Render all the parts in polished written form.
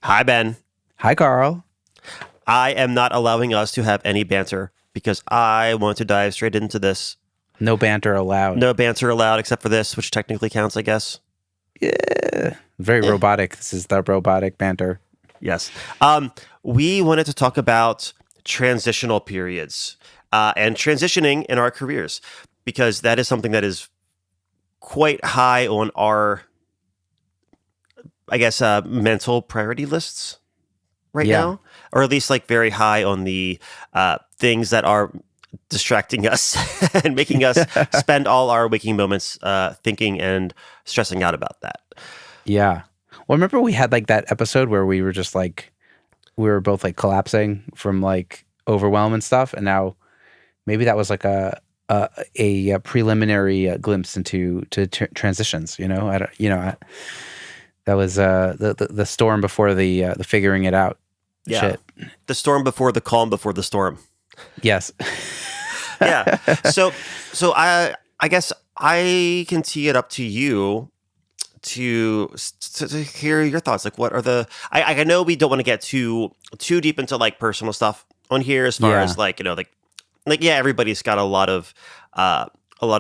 Hi, Ben. Hi, Carl. I am not allowing us to have any banter because I want to dive straight into this. No banter allowed. No banter allowed except for this, which technically counts, I guess. Yeah. Very robotic. This is the robotic banter. Yes. We wanted to talk about transitional periods and transitioning in our careers because that is something that is quite high on our, mental priority lists right now, or at least like very high on the things that are distracting us and making us spend all our waking moments thinking and stressing out about that. Yeah. Well, remember we had like that episode where we were just like, we were both like collapsing from like overwhelm and stuff. And now maybe that was like a preliminary glimpse into transitions, you know? That was the storm before the figuring it out. Yeah. Shit. The storm before the calm before the storm. Yes. Yeah. So I guess I can tee it up to you to hear your thoughts. Like, what are the? I know we don't want to get too deep into like personal stuff on here, as far as like everybody's got a lot of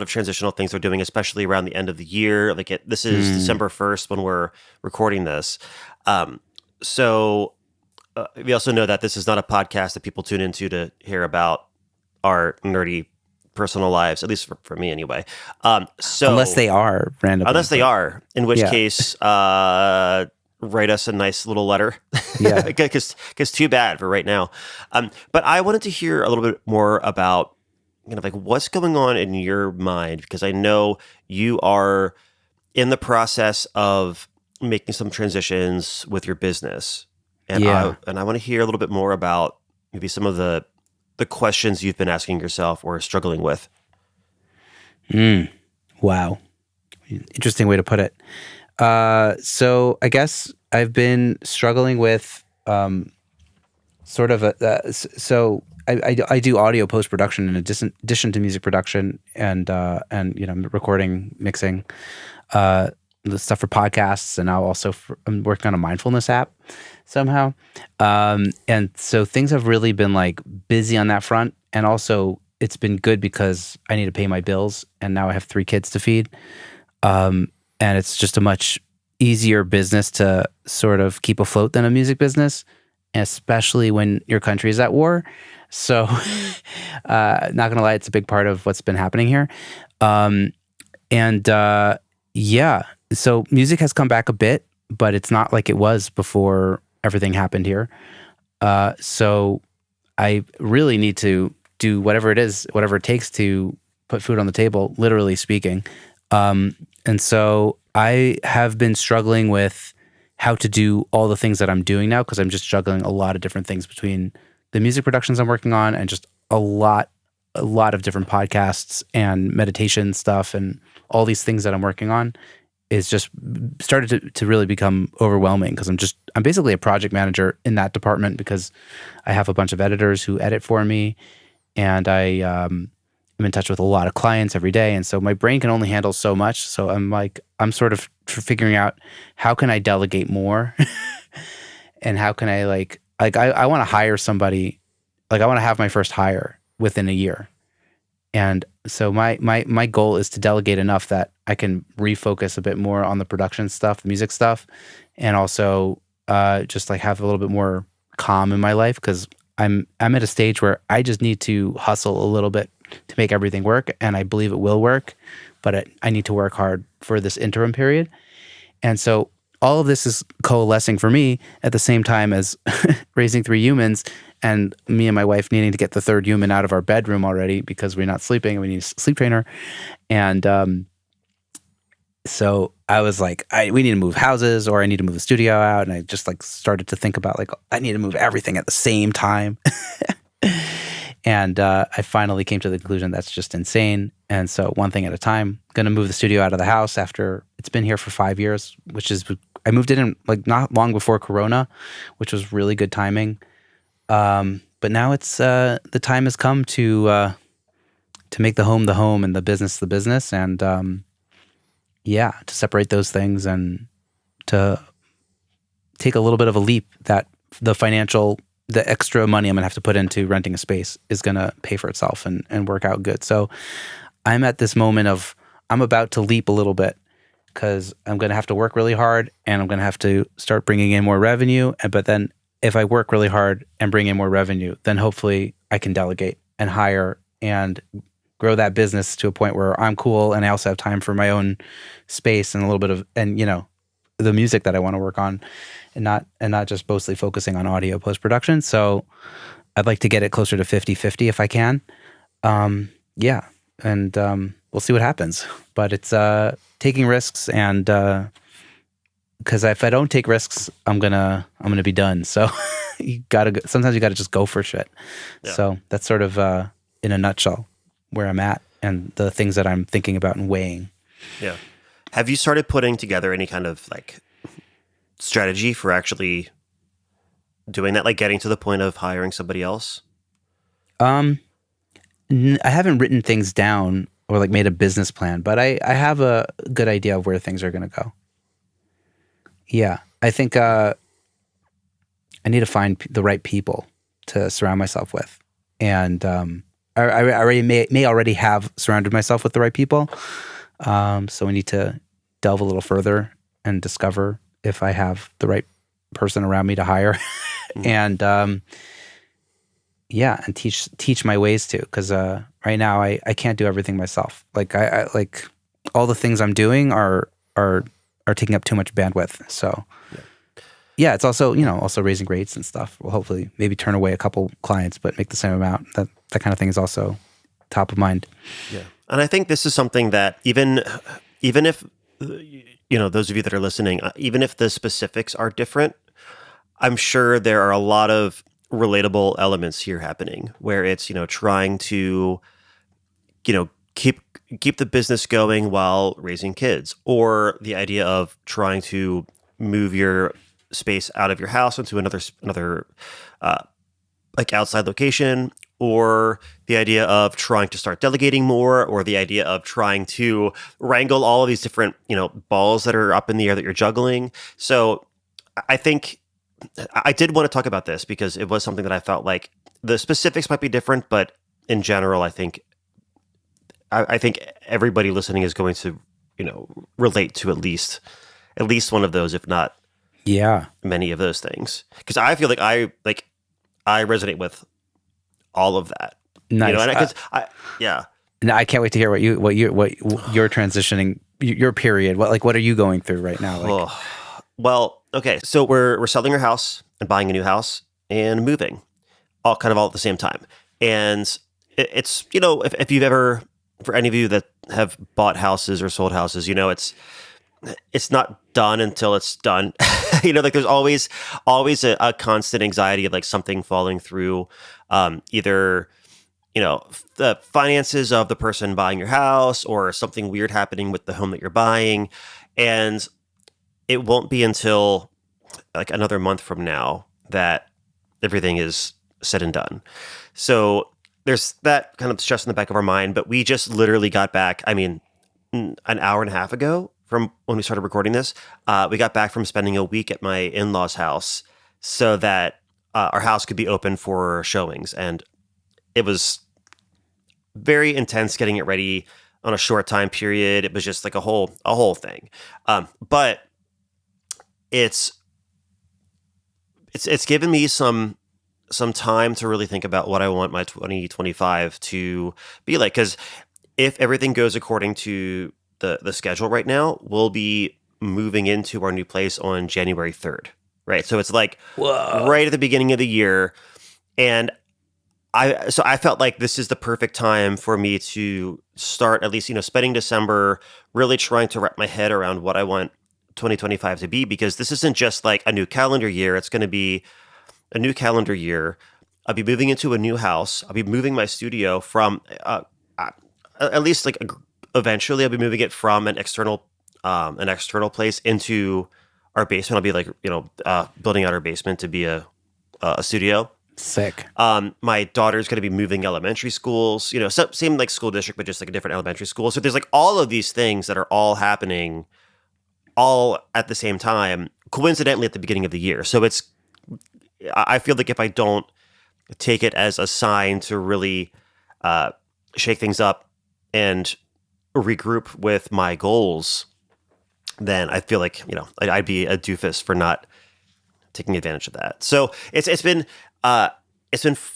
transitional things they're doing, especially around the end of the year. Like this is December 1st when we're recording this. So we also know that this is not a podcast that people tune into to hear about our nerdy personal lives, at least for me anyway. So unless they are randomly. Unless they are, in which case, write us a nice little letter. Yeah. Because too bad for right now. But I wanted to hear a little bit more about kind of like what's going on in your mind, because I know you are in the process of making some transitions with your business. And I want to hear a little bit more about maybe some of the questions you've been asking yourself or struggling with. Wow. Interesting way to put it. So I guess I've been struggling with sort of so I do audio post-production in addition to music production and recording, mixing, the stuff for podcasts, and now also I'm working on a mindfulness app somehow. And so things have really been like busy on that front. And also it's been good because I need to pay my bills, and now I have 3 kids to feed. And it's just a much easier business to sort of keep afloat than a music business, especially when your country is at war. So not gonna lie, it's a big part of what's been happening here. So music has come back a bit, but it's not like it was before everything happened here. So I really need to do whatever it takes to put food on the table, literally speaking. And so I have been struggling with how to do all the things that I'm doing now, because I'm just juggling a lot of different things between the music productions I'm working on and just a lot of different podcasts and meditation stuff and all these things that I'm working on. Is just started to really become overwhelming, because I'm basically a project manager in that department, because I have a bunch of editors who edit for me, and I am in touch with a lot of clients every day, and so my brain can only handle so much. So I'm sort of figuring out how can I delegate more, and how can I I want to hire somebody, I want to have my first hire within a year. And so my goal is to delegate enough that I can refocus a bit more on the production stuff, the music stuff, and also just like have a little bit more calm in my life, because I'm at a stage where I just need to hustle a little bit to make everything work, and I believe it will work, but I need to work hard for this interim period. And so all of this is coalescing for me at the same time as raising 3 humans, and me and my wife needing to get the 3rd human out of our bedroom already because we're not sleeping and we need a sleep trainer. And so I was like, we need to move houses, or I need to move the studio out. And I just like started to think about like, I need to move everything at the same time. And I finally came to the conclusion that's just insane. And so one thing at a time, going to move the studio out of the house after it's been here for 5 years, I moved it in like not long before Corona, which was really good timing. But now it's the time has come to make the home and the business, and to separate those things and to take a little bit of a leap that the extra money I'm going to have to put into renting a space is going to pay for itself and work out good. So I'm at this moment of I'm about to leap a little bit because I'm going to have to work really hard and I'm going to have to start bringing in more revenue. But then if I work really hard and bring in more revenue, then hopefully I can delegate and hire and grow that business to a point where I'm cool and I also have time for my own space and a little bit of, and the music that I want to work on and not just mostly focusing on audio post-production. So I'd like to get it closer to 50-50 if I can. Yeah. And we'll see what happens. But it's taking risks, and because if I don't take risks, I'm gonna be done. So sometimes you gotta just go for shit. Yeah. So that's sort of in a nutshell where I'm at and the things that I'm thinking about and weighing. Yeah. Have you started putting together any kind of like strategy for actually doing that, like getting to the point of hiring somebody else? I haven't written things down or like made a business plan, but I have a good idea of where things are going to go. Yeah. I think I need to find the right people to surround myself with. And I already may already have surrounded myself with the right people. So we need to delve a little further and discover if I have the right person around me to hire. And and teach my ways to, because right now I can't do everything myself. Like I like all the things I'm doing are taking up too much bandwidth. So yeah, it's also also raising rates and stuff. We'll hopefully maybe turn away a couple clients, but make the same amount. That kind of thing is also top of mind. Yeah, and I think this is something that even if those of you that are listening, even if the specifics are different, I'm sure there are a lot of relatable elements here happening where it's, trying to, keep the business going while raising kids, or the idea of trying to move your space out of your house into another like outside location, or the idea of trying to start delegating more, or the idea of trying to wrangle all of these different, balls that are up in the air that you're juggling. So I think I did want to talk about this because it was something that I felt like the specifics might be different, but in general, I think everybody listening is going to, relate to at least one of those, if not many of those things. Because I feel like I resonate with all of that. Nice. No, I can't wait to hear what you're transitioning, your period. What are you going through right now? Well, okay. So we're selling our house and buying a new house and moving, all at the same time. And it's if you've ever, for any of you that have bought houses or sold houses, it's not done until it's done. There's always a constant anxiety of like something falling through, either the finances of the person buying your house or something weird happening with the home that you're buying. And it won't be until like another month from now that everything is said and done. So there's that kind of stress in the back of our mind, but we just literally got back, an hour and a half ago from when we started recording this. We got back from spending a week at my in-laws' house so that our house could be open for showings. And it was very intense getting it ready on a short time period. It was just like a whole thing. But it's given me some time to really think about what I want my 2025 to be like. Because if everything goes according to the schedule right now, we'll be moving into our new place on January 3rd, right? So it's like right at the beginning of the year. And I felt like this is the perfect time for me to start at least, spending December really trying to wrap my head around what I want 2025 to be, because this isn't just like a new calendar year. It's going to be a new calendar year. I'll be moving into a new house. I'll be moving my studio from, at least like eventually I'll be moving it from an external place into our basement. I'll be like, building out our basement to be a studio. Sick. My daughter's going to be moving elementary schools, same like school district, but just like a different elementary school. So there's like all of these things that are all happening all at the same time. coincidentally at the beginning of the year. So I feel like if I don't take it as a sign to really shake things up and regroup with my goals, then I feel like, I'd be a doofus for not taking advantage of that. So it's been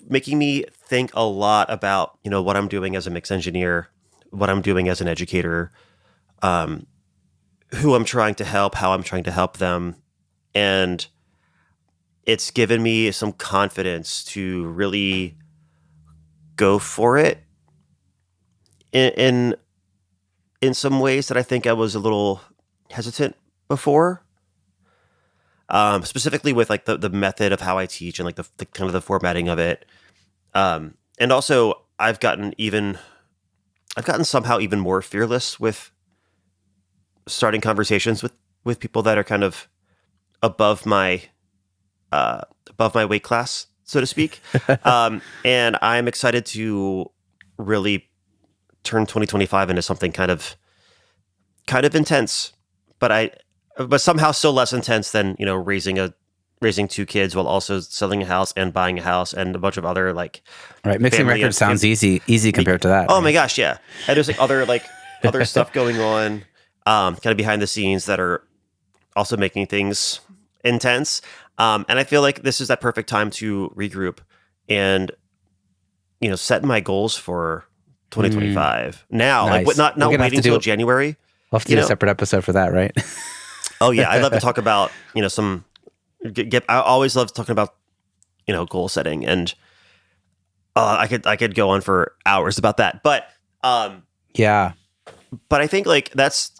making me think a lot about, what I'm doing as a mix engineer, what I'm doing as an educator, who I'm trying to help, how I'm trying to help them. And it's given me some confidence to really go for it in some ways that I think I was a little hesitant before. Specifically with like the method of how I teach and like the kind of the formatting of it. And also I've gotten somehow even more fearless with starting conversations with people that are kind of above my weight class, so to speak. And I'm excited to really turn 2025 into something kind of intense, but somehow still less intense than, raising two kids while also selling a house and buying a house and a bunch of other like right. Mixing records sounds easy compared to that. Oh my gosh, yeah. And there's like other stuff going on, kind of behind the scenes that are also making things intense. And I feel like this is that perfect time to regroup and, set my goals for 2025 now. Nice. Like not waiting until January. We'll have to do a separate episode for that, right? Oh yeah, I love to talk about I always love talking about goal setting, and I could go on for hours about that. But yeah, but I think like that's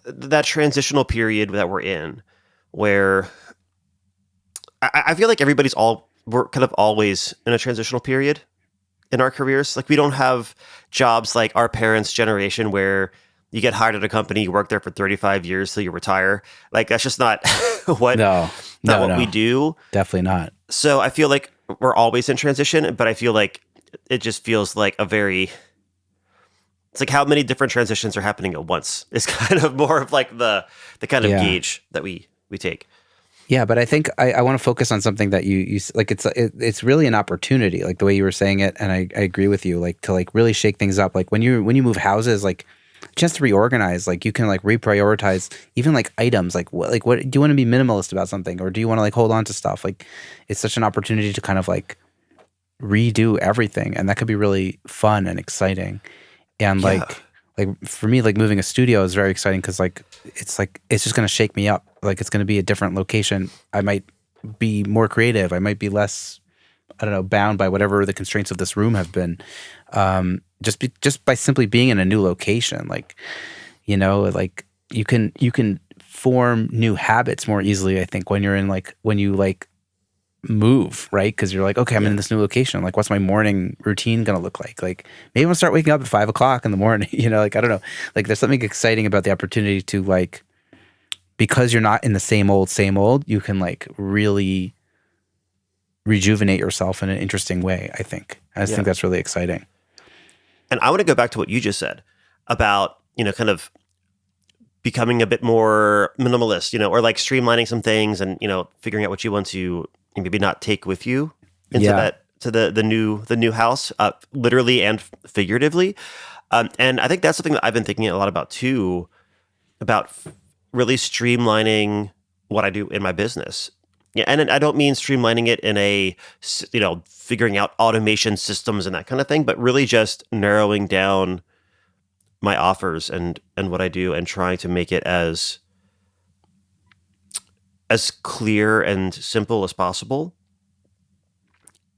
that transitional period that we're in, where I feel like we're kind of always in a transitional period in our careers. Like we don't have jobs like our parents' generation where you get hired at a company, you work there for 35 years till you retire. Like that's just not what we do. Definitely not. So I feel like we're always in transition, but I feel like it just feels like it's like how many different transitions are happening at once is kind of more of like the kind of gauge that we take. Yeah, but I think I want to focus on something that you like. It's really an opportunity, like the way you were saying it, and I agree with you. Like to like really shake things up. Like when you move houses, like just to reorganize. Like you can like reprioritize even like items. Like what do you want to be minimalist about something, or do you want to like hold on to stuff? Like it's such an opportunity to kind of like redo everything, and that could be really fun and exciting. And like for me, like moving a studio is very exciting because like it's just going to shake me up. Like it's going to be a different location. I might be more creative. I might be less, I don't know, bound by whatever the constraints of this room have been. Just by simply being in a new location, like like you can form new habits more easily. I think when you move, right? Because you're like, okay, I'm in this new location. Like, what's my morning routine gonna look like? Like, maybe I'm gonna start waking up at 5 o'clock in the morning. Like I don't know. Like, there's something exciting about the opportunity to like, because you're not in the same old, you can like really rejuvenate yourself in an interesting way. I think. I just think that's really exciting. And I want to go back to what you just said about kind of becoming a bit more minimalist, or like streamlining some things and figuring out what you want to maybe not take with you into that to the new house, literally and figuratively. And I think that's something that I've been thinking a lot about too, about really streamlining what I do in my business. Yeah, and I don't mean streamlining it in a figuring out automation systems and that kind of thing, but really just narrowing down my offers and what I do and trying to make it as clear and simple as possible.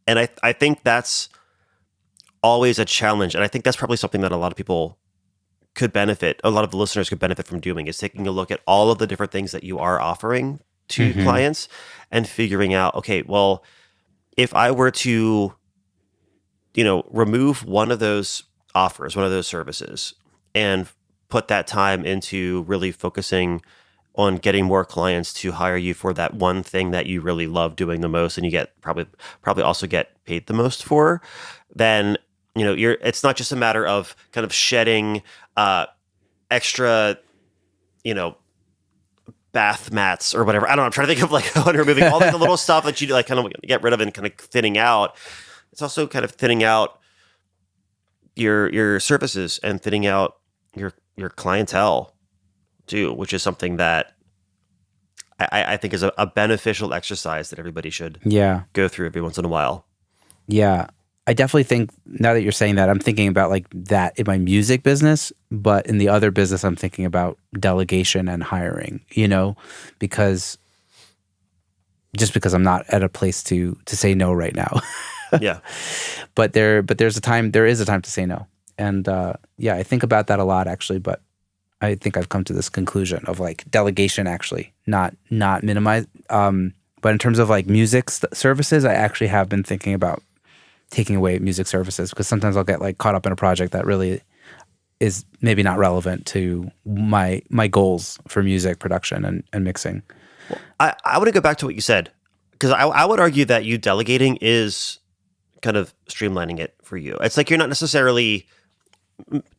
And I think that's always a challenge. And I think that's probably something that a lot of people could benefit, a lot of the listeners could benefit from doing, is taking a look at all of the different things that you are offering to clients and figuring out, okay, well, if I were to, remove one of those offers, one of those services, and put that time into really focusing on getting more clients to hire you for that one thing that you really love doing the most, and you get probably also get paid the most for, then it's not just a matter of kind of shedding extra bath mats or whatever. I don't know. I'm trying to think of like when removing all like the little stuff that you like kind of get rid of and kind of thinning out. It's also kind of thinning out your services and thinning out your clientele too, which is something that I think is a beneficial exercise that everybody should go through every once in a while. Yeah. I definitely think now that you're saying that, I'm thinking about like that in my music business, but in the other business, I'm thinking about delegation and hiring, because I'm not at a place to say no right now. Yeah. But there is a time to say no. And I think about that a lot actually, but I think I've come to this conclusion of like delegation actually, not minimize. But in terms of like music services, I actually have been thinking about taking away music services because sometimes I'll get like caught up in a project that really is maybe not relevant to my goals for music production and mixing. Well, I want to go back to what you said because I would argue that you delegating is kind of streamlining it for you. It's like you're not necessarily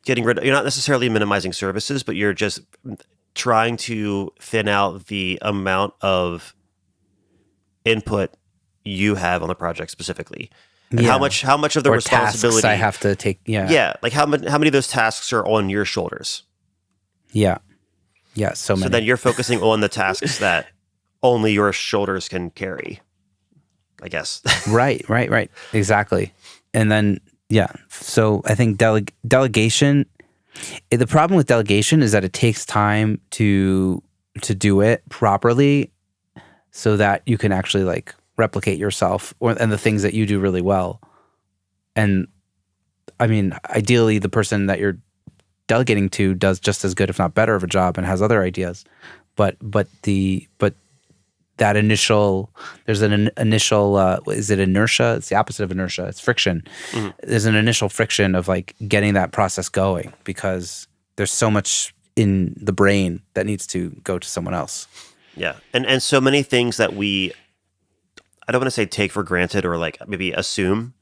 you're not necessarily minimizing services, but you're just trying to thin out the amount of input you have on the project specifically. And how much of the responsibility tasks I have to take. Like how many of those tasks are on your shoulders? So many. So then you're focusing on the tasks that only your shoulders can carry, I guess. Right, exactly. And then so I think delegation. The problem with delegation is that it takes time to do it properly, so that you can actually like replicate yourself and the things that you do really well. And I mean, ideally the person that you're delegating to does just as good, if not better of a job and has other ideas. But that initial, there's an initial, is it inertia? It's the opposite of inertia. It's friction. Mm-hmm. There's an initial friction of like getting that process going because there's so much in the brain that needs to go to someone else. Yeah. And so many things that I don't want to say take for granted or like maybe assume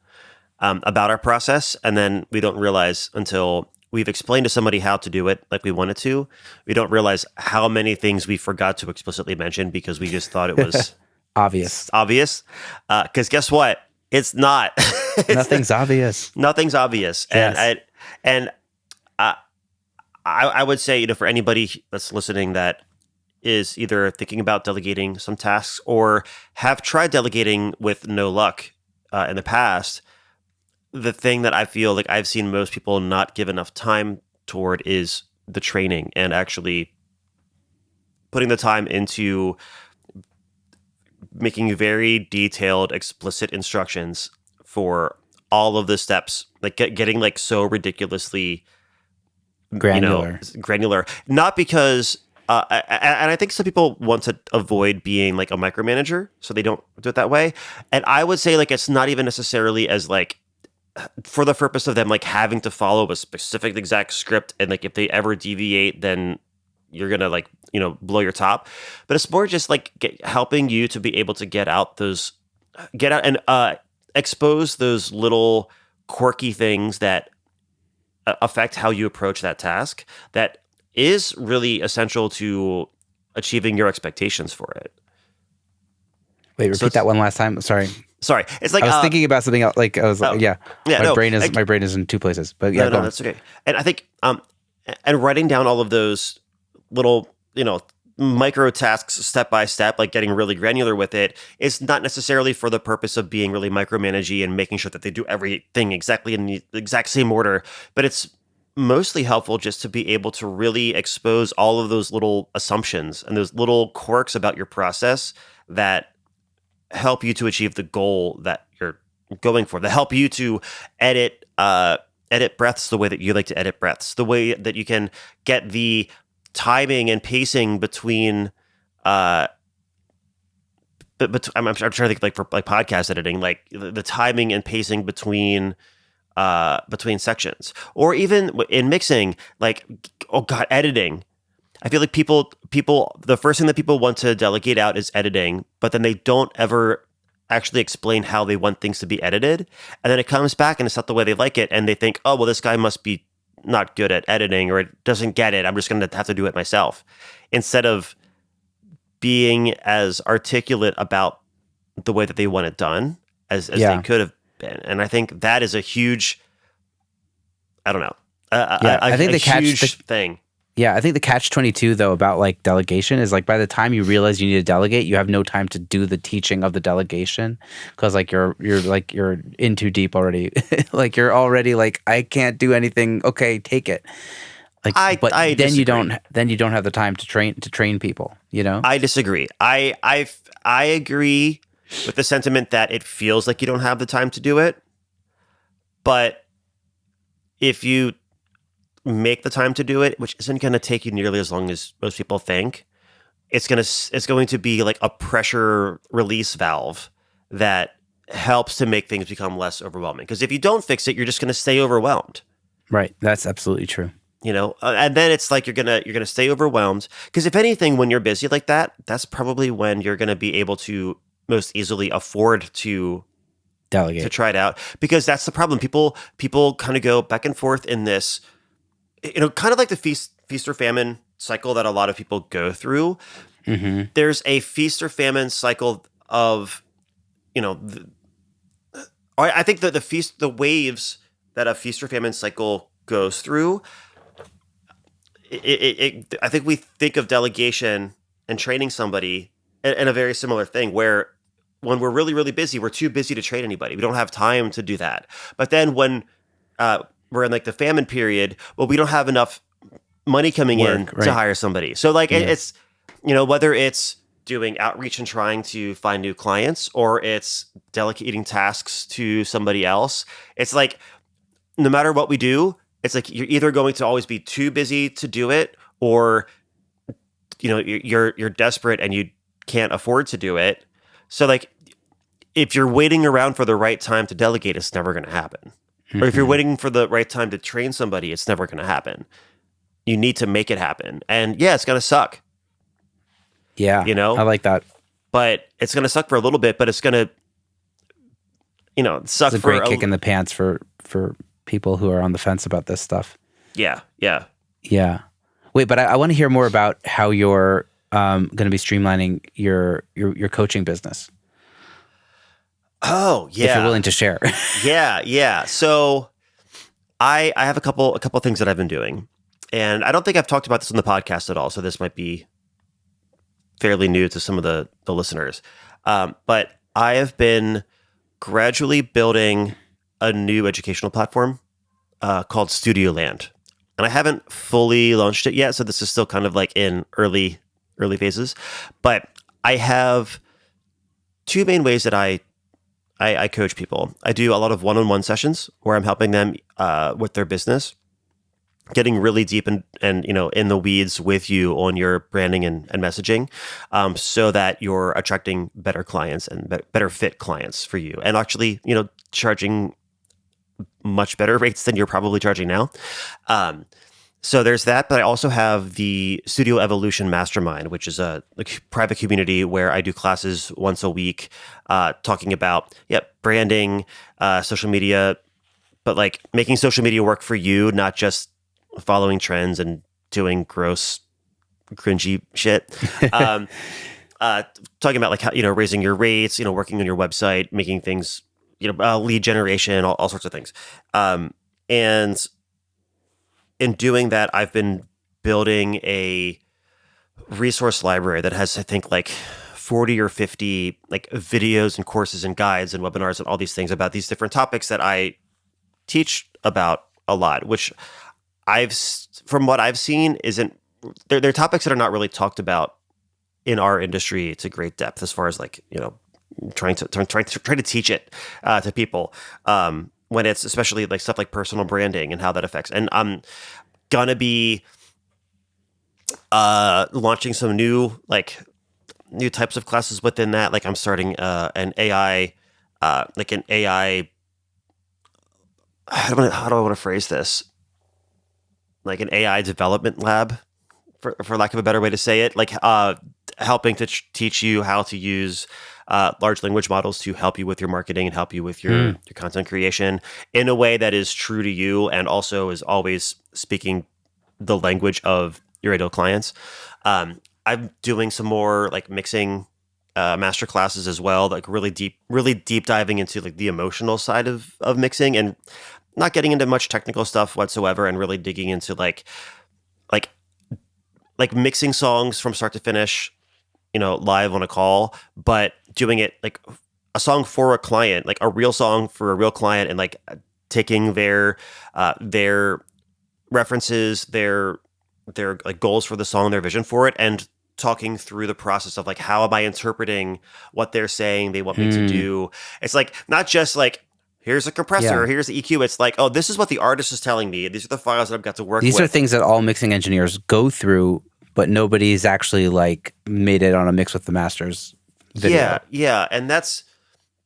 about our process. And then we don't realize until we've explained to somebody how to do it like we wanted to. We don't realize how many things we forgot to explicitly mention because we just thought it was obvious. Because guess what? It's not. Nothing's obvious. Nothing's obvious. Yes. And I would say, for anybody that's listening that is either thinking about delegating some tasks or have tried delegating with no luck in the past, the thing that I feel like I've seen most people not give enough time toward is the training and actually putting the time into making very detailed, explicit instructions for all of the steps, like getting like so ridiculously granular. Not because and I think some people want to avoid being like a micromanager, so they don't do it that way. And I would say like it's not even necessarily as like for the purpose of them like having to follow a specific exact script, and like if they ever deviate, then you're gonna like blow your top. But it's more just like helping you to be able to get out and expose those little quirky things that affect how you approach that task. That is really essential to achieving your expectations for it. Wait, repeat that one last time. Sorry. It's like I was thinking about something else. Like I was my brain is in two places. But no, that's okay. And I think and writing down all of those little micro tasks step by step, like getting really granular with it, is not necessarily for the purpose of being really micromanagey and making sure that they do everything exactly in the exact same order, but it's mostly helpful just to be able to really expose all of those little assumptions and those little quirks about your process that help you to achieve the goal that you're going for, that help you to edit breaths the way that you like to edit breaths, the way that you can get the timing and pacing between but I'm trying to think like for like podcast editing, like the timing and pacing between sections, or even in mixing, like, editing. I feel like people, the first thing that people want to delegate out is editing, but then they don't ever actually explain how they want things to be edited. And then it comes back and it's not the way they like it. And they think, oh, well, this guy must be not good at editing, or it doesn't get it. I'm just going to have to do it myself. Instead of being as articulate about the way that they want it done as Yeah. they could have been. And I think that is a huge, I don't know, Yeah, I think a the catch huge thing. Yeah, I think the catch-22 though about like delegation is like by the time you realize you need to delegate, you have no time to do the teaching of the delegation because like you're in too deep already. Like you're already like I can't do anything. Okay, take it. Like, but I then you disagree. don't have the time to train people. You know? I disagree. I agree with the sentiment that it feels like you don't have the time to do it, but if you make the time to do it, which isn't going to take you nearly as long as most people think, it's going to be like a pressure release valve that helps to make things become less overwhelming. Because if you don't fix it, you're just going to stay overwhelmed. Right. That's absolutely true. And then it's like you're gonna stay overwhelmed. Because if anything, when you're busy like that, that's probably when you're gonna be able to most easily afford to Delegate. try it out. Because that's the problem. People kind of go back and forth in this, kind of like the feast or famine cycle that a lot of people go through. Mm-hmm. There's a feast or famine cycle of, I think that the waves that a feast or famine cycle goes through. I think we think of delegation and training somebody in a very similar thing where when we're really, really busy, we're too busy to train anybody. We don't have time to do that. But then when we're in like the famine period, well, we don't have enough money coming in Right. to hire somebody. So like it's, whether it's doing outreach and trying to find new clients or it's delegating tasks to somebody else, it's like no matter what we do, it's like you're either going to always be too busy to do it, or you're desperate and you can't afford to do it. So like if you're waiting around for the right time to delegate, it's never going to happen. Mm-hmm. Or if you're waiting for the right time to train somebody, it's never going to happen. You need to make it happen. And yeah, it's going to suck. Yeah. I like that. But it's going to suck for a little bit, but it's going to suck It's a for great kick in the pants for people who are on the fence about this stuff. Yeah. Wait, but I want to hear more about how you're going to be streamlining your coaching business. Oh, yeah. If you're willing to share. Yeah. So I have a couple things that I've been doing, and I don't think I've talked about this on the podcast at all. So this might be fairly new to some of the listeners. But I have been gradually building a new educational platform called StudioLand. And I haven't fully launched it yet, so this is still kind of like in early phases. But I have two main ways that I coach people. I do a lot of one-on-one sessions where I'm helping them with their business, getting really deep and in the weeds with you on your branding and messaging, so that you're attracting better clients and better fit clients for you, and actually charging much better rates than you're probably charging now. So there's that, but I also have the Studio Evolution Mastermind, which is a private community where I do classes once a week, talking about branding, social media, but like making social media work for you, not just following trends and doing gross, cringy shit. Talking about like how raising your rates, working on your website, making things, lead generation, all sorts of things, and in doing that, I've been building a resource library that has, I think, like 40 or 50 like videos and courses and guides and webinars and all these things about these different topics that I teach about a lot, which from what I've seen, they're topics that are not really talked about in our industry to great depth, as far as like, trying to teach it to people. When it's especially like stuff like personal branding and how that affects. And I'm gonna be launching some new types of classes within that. Like I'm starting an AI, how do I want to phrase this? Like an AI development lab, for lack of a better way to say it. Like helping to teach you how to use large language models to help you with your marketing and help you with your content creation in a way that is true to you and also is always speaking the language of your ideal clients. I'm doing some more like mixing master classes as well, like really deep diving into like the emotional side of mixing, and not getting into much technical stuff whatsoever, and really digging into like like mixing songs from start to finish, live on a call, but doing it like a song for a client, like a real song for a real client, and like taking their references, their like goals for the song, their vision for it, and talking through the process of like, how am I interpreting what they're saying they want me to do. It's like not just like, here's a compressor, here's the EQ. It's like, oh, this is what the artist is telling me. These are the files that I've got to work with. These are things that all mixing engineers go through, but nobody's actually like made it on a Mix with the Masters video. Yeah. And that's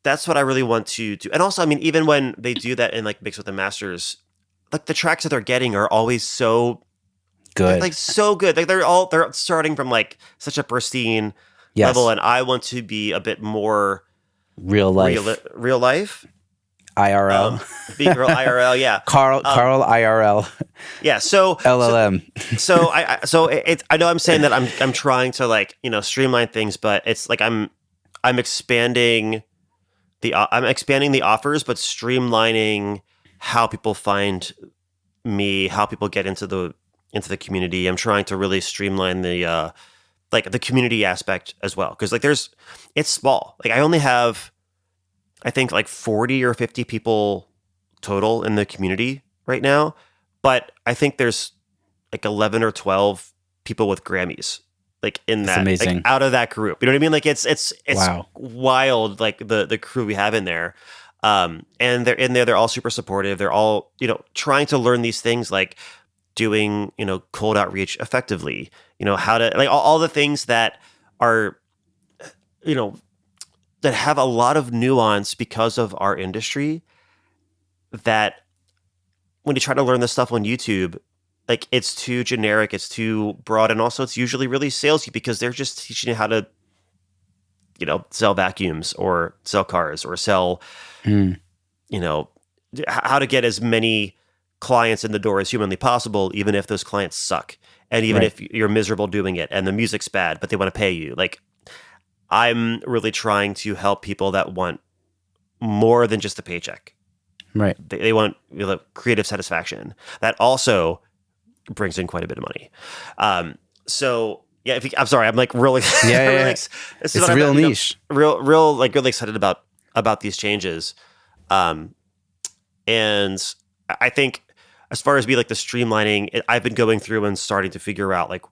what I really want to do. And also, I mean, even when they do that in like Mix with the Masters, like the tracks that they're getting are always so good. Like so good. Like they're starting from like such a pristine level, and I want to be a bit more real life. Real life. IRL. Being real IRL, yeah. Carl IRL. Yeah, so LLM. I know I'm saying that I'm trying to like, streamline things, but it's like I'm expanding the offers, but streamlining how people find me, how people get into the community. I'm trying to really streamline the like the community aspect as well, because like it's small. Like I only have, I think, like 40 or 50 people total in the community right now, but I think there's like 11 or 12 people with Grammys like in that, amazing. Like, out of that group. You know what I mean? Like it's wow. Wild, like the crew we have in there. And they're in there, they're all super supportive. They're all, trying to learn these things, like doing, cold outreach effectively, how to, like all the things that are, that have a lot of nuance because of our industry, that when you try to learn this stuff on YouTube, like it's too generic, it's too broad, and also it's usually really salesy because they're just teaching you how to, sell vacuums or sell cars or sell, how to get as many clients in the door as humanly possible, even if those clients suck, and even if you're miserable doing it and the music's bad, but they want to pay you. Like, I'm really trying to help people that want more than just a paycheck. Right. They want creative satisfaction that also brings in quite a bit of money. So yeah, I'm sorry, I'm like really, really it's a real niche, real like really excited about these changes. And I think as far as be like the streamlining, I've been going through and starting to figure out like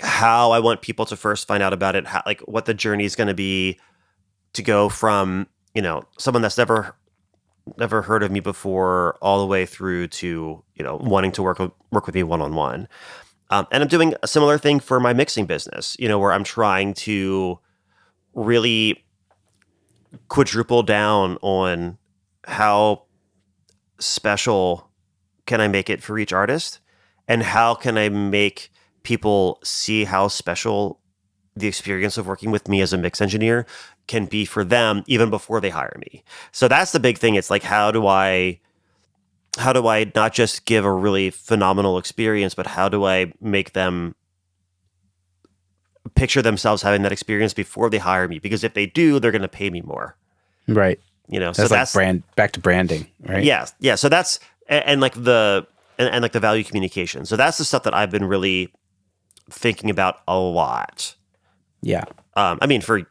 how I want people to first find out about it, how, like what the journey is going to be to go from, someone that's never heard of me before all the way through to, wanting to work with me one-on-one. And I'm doing a similar thing for my mixing business, where I'm trying to really quadruple down on how special can I make it for each artist, and how can I make people see how special the experience of working with me as a mix engineer can be for them even before they hire me. So that's the big thing. It's like, how do I not just give a really phenomenal experience, but how do I make them picture themselves having that experience before they hire me? Because if they do, they're going to pay me more. Right. So that's like back to branding, right? Yeah. Yeah. So that's, and like the value communication. So that's the stuff that I've been really thinking about a lot. Yeah. I mean, for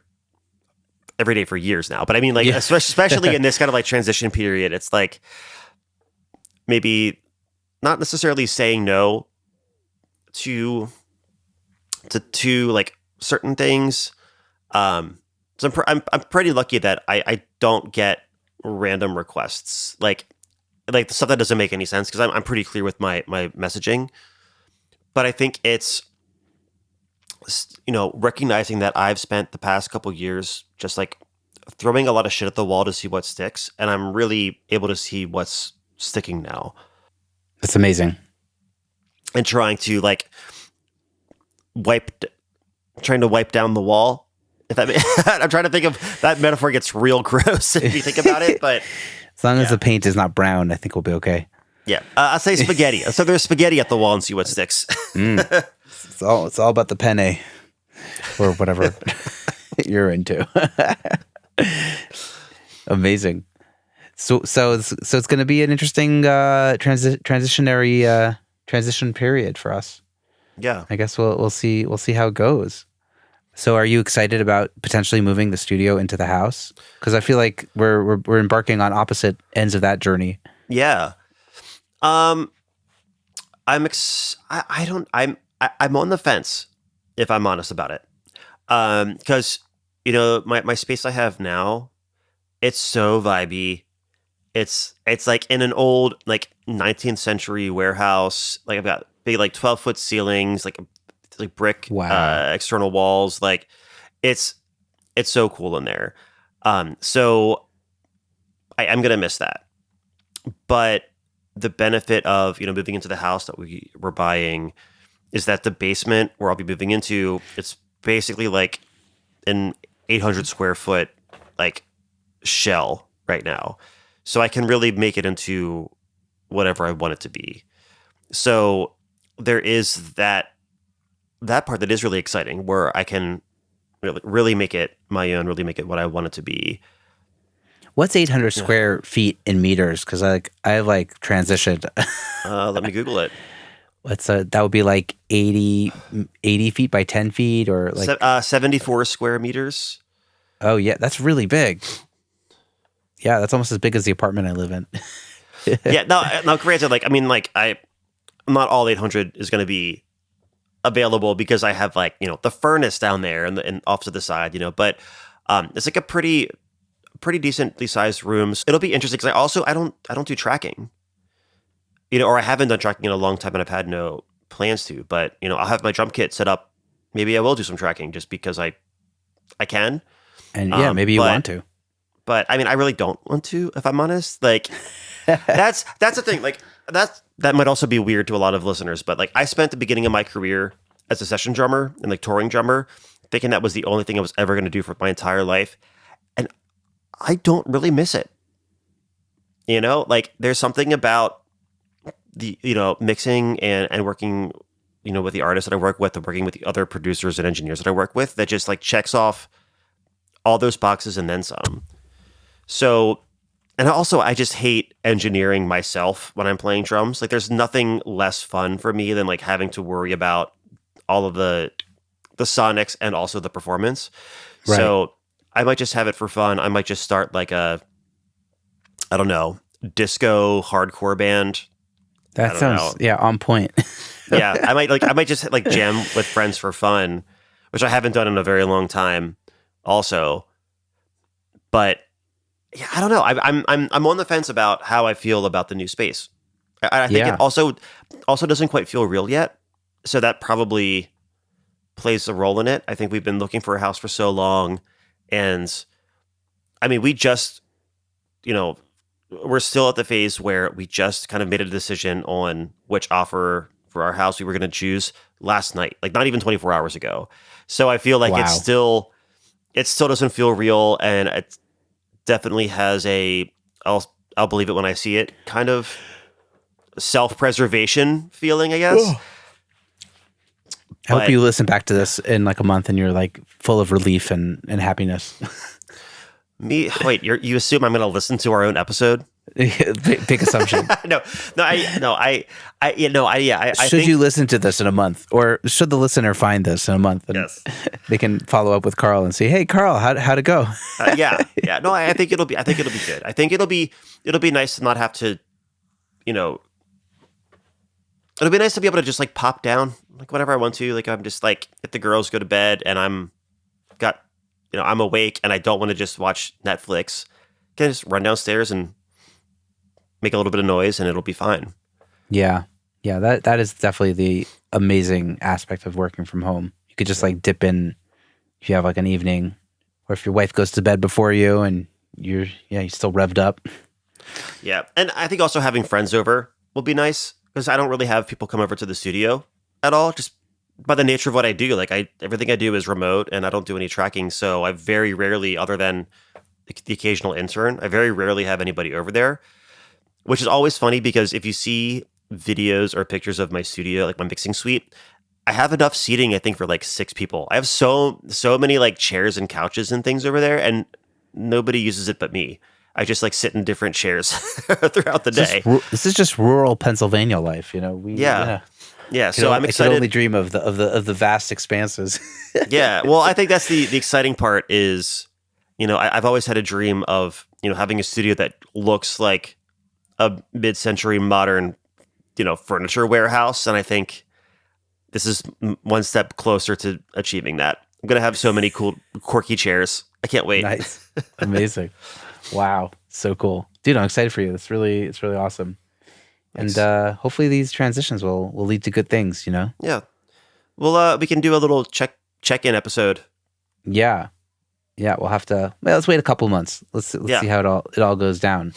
every day for years now, but I mean, like, especially in this kind of like transition period, it's like maybe not necessarily saying no to like certain things. So I'm pretty lucky that I don't get random requests, like the stuff that doesn't make any sense, because I'm pretty clear with my messaging. But I think it's, recognizing that I've spent the past couple years just like throwing a lot of shit at the wall to see what sticks, and I'm really able to see what's sticking now. That's amazing. And trying to like wipe down the wall. If that I'm trying to think of that metaphor gets real gross if you think about it, but as long as the paint is not brown, I think we'll be okay. Yeah, I'll say spaghetti. So there's spaghetti at the wall and see what sticks. It's all about the penne or whatever you're into. Amazing. So it's going to be an interesting transition period for us. Yeah. I guess we'll see how it goes. So are you excited about potentially moving the studio into the house? Because I feel like we're embarking on opposite ends of that journey. Yeah. I'm on the fence, if I'm honest about it. Because my space I have now, it's so vibey. It's like in an old like 19th century warehouse. Like I've got big like 12-foot ceilings, like brick external walls. Like it's so cool in there. So I'm gonna miss that. But the benefit of moving into the house that we're buying is that the basement where I'll be moving into, it's basically like an 800 square foot like shell right now. So I can really make it into whatever I want it to be. So there is that part that is really exciting, where I can really make it my own, really make it what I want it to be. What's 800 square feet in meters? Because I've transitioned. Let me Google it. That would be like 80 feet by 10 feet, or like 74 square meters. Oh yeah, that's really big. Yeah, that's almost as big as the apartment I live in. Yeah, no, granted, not all 800 is going to be available, because I have the furnace down there and off to the side, but it's like a pretty decently sized rooms. It'll be interesting because I don't do tracking, or I haven't done tracking in a long time, and I've had no plans to. But I'll have my drum kit set up. Maybe I will do some tracking just because I can. And maybe you want to. But I mean, I really don't want to, if I'm honest. Like, that's the thing. Like, that might also be weird to a lot of listeners. But like, I spent the beginning of my career as a session drummer and like touring drummer, thinking that was the only thing I was ever going to do for my entire life, and I don't really miss it. Like, there's something about the mixing and working with the artists that I work with, and working with the other producers and engineers that I work with, that just like checks off all those boxes and then some. So, and also I just hate engineering myself when I'm playing drums. Like, there's nothing less fun for me than like having to worry about all of the sonics and also the performance. Right. So I might just have it for fun. I might just start like I don't know, disco hardcore band. That sounds on point. Yeah, I might just like jam with friends for fun, which I haven't done in a very long time also. But yeah, I don't know. I'm on the fence about how I feel about the new space. I think it also doesn't quite feel real yet. So that probably plays a role in it. I think we've been looking for a house for so long, and I mean, we just, we're still at the phase where we just kind of made a decision on which offer for our house we were going to choose last night, like not even 24 hours ago. So I feel like it still doesn't feel real, and it definitely has I'll believe it when I see it kind of self-preservation feeling, I guess. Ugh. I hope you listen back to this in like a month and you're like full of relief and happiness. Wait, you assume I'm going to listen to our own episode? Big assumption. I Should think, you listen to this in a month, or should the listener find this in a month? And yes, they can follow up with Carl and say, "Hey, Carl, how'd it go?" Yeah. No, I think it'll be good. I think it'll be nice to not have to, it'll be nice to be able to just like pop down like whenever I want to. Like, I'm just like, if the girls go to bed and I'm awake and I don't want to just watch Netflix, can I just run downstairs and make a little bit of noise and it'll be fine. Yeah. That is definitely the amazing aspect of working from home. You could just like dip in if you have like an evening, or if your wife goes to bed before you and you're still revved up. Yeah. And I think also having friends over will be nice, because I don't really have people come over to the studio at all, just by the nature of what I do. Like, everything I do is remote, and I don't do any tracking. So I very rarely, other than the occasional intern, I very rarely have anybody over there, which is always funny, because if you see videos or pictures of my studio, like my mixing suite, I have enough seating, I think, for like 6 people. I have so many like chairs and couches and things over there, and nobody uses it but me. I just like sit in different chairs throughout the day. This is just rural Pennsylvania life, Yeah. So I'm excited. I can only dream of the vast expanses. Yeah. Well, I think that's the exciting part is, I've always had a dream of, having a studio that looks like a mid-century modern, furniture warehouse. And I think this is one step closer to achieving that. I'm going to have so many cool, quirky chairs. I can't wait. Nice. Amazing. Wow. So cool. Dude, I'm excited for you. It's really awesome. Thanks. And hopefully these transitions will lead to good things, Yeah. Well, we can do a little check-in episode. Yeah. Yeah, we'll have to. Well, let's wait a couple months. Let's see how it all goes down.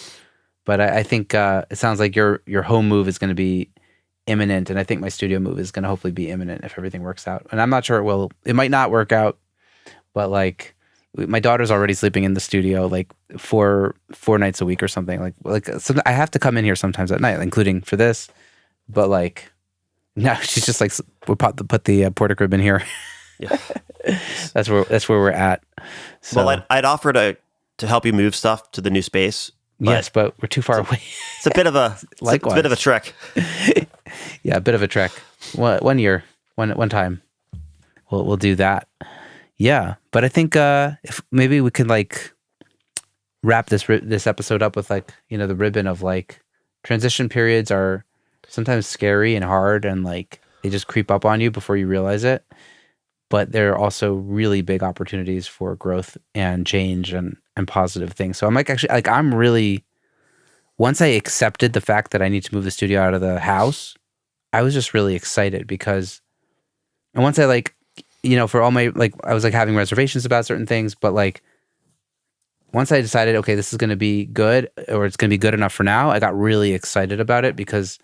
But I think it sounds like your home move is going to be imminent, and I think my studio move is going to hopefully be imminent if everything works out. And I'm not sure it will. It might not work out, but like my daughter's already sleeping in the studio like four nights a week or something. Like I have to come in here sometimes at night, including for this. But like no, she's just like we put the porta crib in here. Yeah. That's where we're at. So, well, I'd offer to help you move stuff to the new space. Yes, but we're too far away. It's a bit of a it's a bit of a trek. Yeah, a bit of a trek. One year, one time, we'll do that. Yeah, but I think if maybe we can like wrap this episode up with like the ribbon of like transition periods are sometimes scary and hard and like they just creep up on you before you realize it. But they're also really big opportunities for growth and change and positive things. So I'm like, actually, like I'm really, once I accepted the fact that I need to move the studio out of the house, I was just really excited because, and once I like, for all my, like, I was like having reservations about certain things, but like, once I decided, okay, this is going to be good or it's going to be good enough for now, I got really excited about it because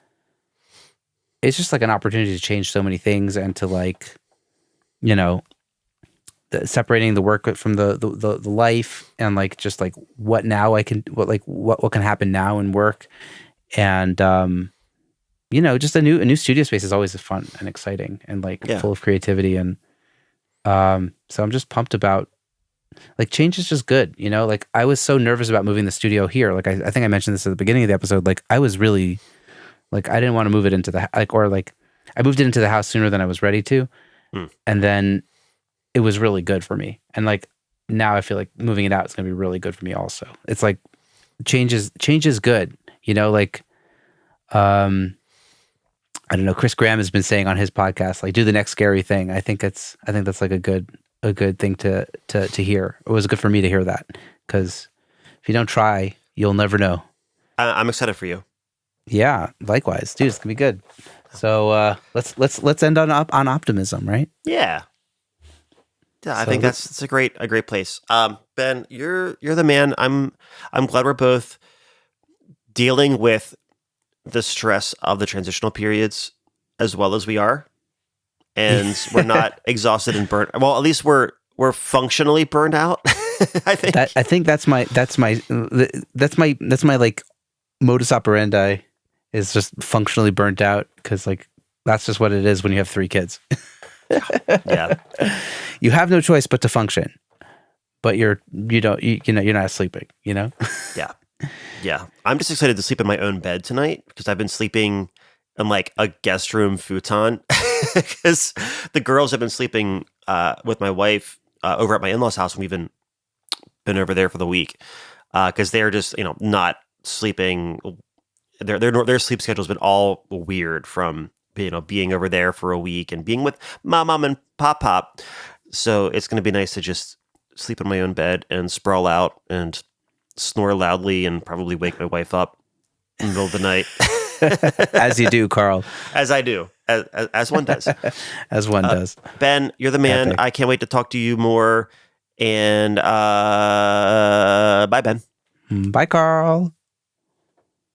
it's just like an opportunity to change so many things and to like, separating the work from the life and like just like what can happen now in work and just a new studio space is always fun and exciting and like full of creativity and so I'm just pumped about like change is just good, like I was so nervous about moving the studio here, like I think I mentioned this at the beginning of the episode, like I was really like I didn't want to move it into the I moved it into the house sooner than I was ready to. And then it was really good for me. And like now I feel like moving it out is going to be really good for me also. It's like change is good, like I don't know, Chris Graham has been saying on his podcast like do the next scary thing. I think that's like a good thing to hear. It was good for me to hear that cuz if you don't try, you'll never know. I'm excited for you. Yeah, likewise. Dude, it's going to be good. So let's end on optimism, right? Yeah. Yeah, I think that's a great place. Ben, you're the man. I'm glad we're both dealing with the stress of the transitional periods as well as we are, and we're not exhausted and burnt. Well, at least we're functionally burned out. I think that's my like modus operandi is just functionally burnt out because like that's just what it is when you have 3 kids. Yeah. You have no choice but to function, but you're not sleeping, Yeah. Yeah. I'm just excited to sleep in my own bed tonight because I've been sleeping in like a guest room futon because the girls have been sleeping with my wife over at my in-laws house and we've been over there for the week because they're just, not sleeping. Their sleep schedule's been all weird from being over there for a week and being with mom and pop. So it's going to be nice to just sleep in my own bed and sprawl out and snore loudly and probably wake my wife up in the middle of the night. As you do, Carl. As I do, as one does. As one does. Ben, you're the man. Epic. I can't wait to talk to you more. And bye, Ben. Bye, Carl.